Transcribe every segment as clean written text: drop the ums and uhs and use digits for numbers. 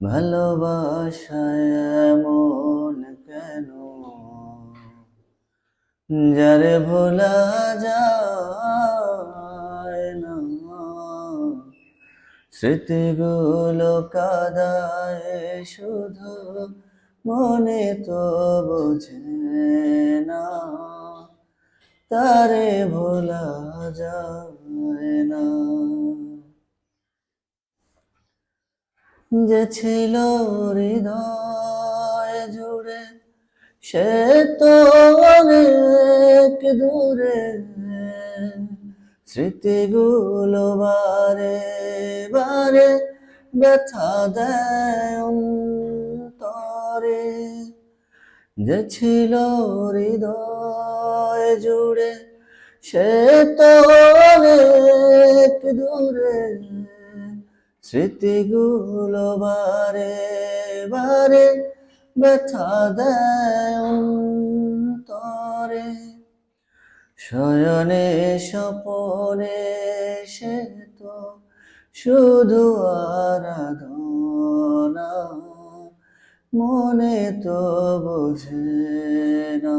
ভালোবাসায় এমন কেন যারে ভোলা যায় না, স্মৃতিগুলো কাদায় শুধু মনে তো বোঝে না, তারে ভোলা যায় না। যে ছিল হৃদয় জুড়ে সে তো অনেক দূরে, স্মৃতিগুলো বারে বারে ব্যথা দেয় অন্তরে। যে ছিল হৃদয় জুড়ে সে তো অনেক দূরে, স্মৃতিগুলো বারে বারে ব্যথা দেয় অন্তরে। শয়নে স্বপনে সে তো শুধু আরাধনা, মনে তো বোঝে না।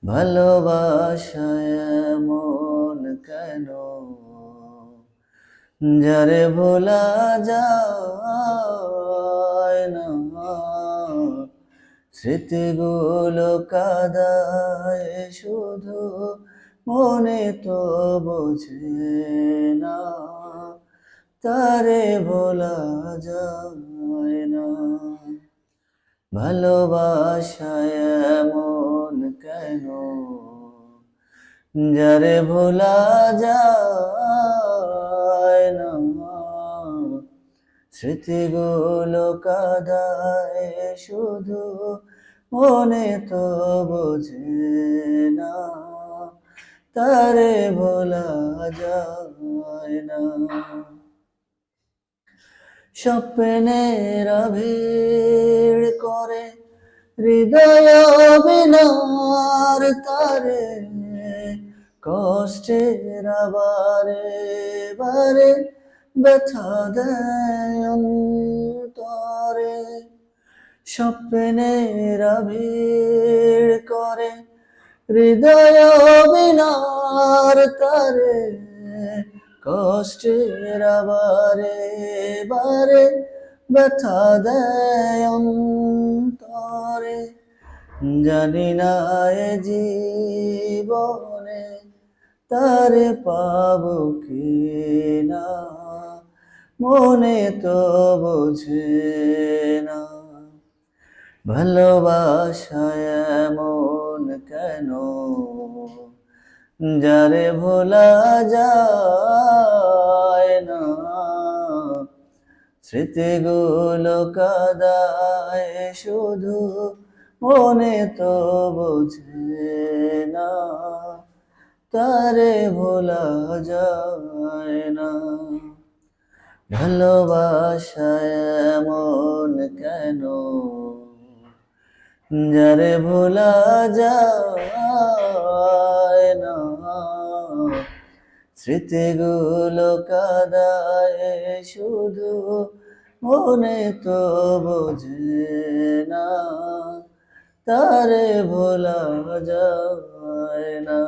ভালোবাসায় এমন কেন যারে ভোলা যায় না, স্মৃতিগুলো কাদায় শুধু মনে তো বোঝে না, তারে ভোলা যায় না। ভালোবাসায় এমন কেন যারে ভোলা যায় না, স্মৃতিগুলো কাদায় শুধু মনে তো বোঝে না, তারে ভোলা যায় না। স্বপ্নের ভিড় করে হৃদয় বিনার তারে, কষ্টের বারে বারে ব্যথা দেয় অন্তরে। স্বপ্নের ভিড় করে হৃদয় বিনার তারে, কষ্টের বারে বারে ব্যথা দেয় অন্তরে। জানি না এ জীবনে তারে পাবো কিনা, মনে তো বোঝে না। ভালোবাসায় এমন কেন যারে ভোলা যায় না, স্মৃতিগুলো কাদায় শুধু মনে তো বোঝে না, তারে ভোলা যায় না। ভালোবাসায় এমন কেন যারে ভোলা যায় না, স্মৃতিগুলো কাদায় শুধু মনে তো বোঝে না, তারে ভোলা যায় না।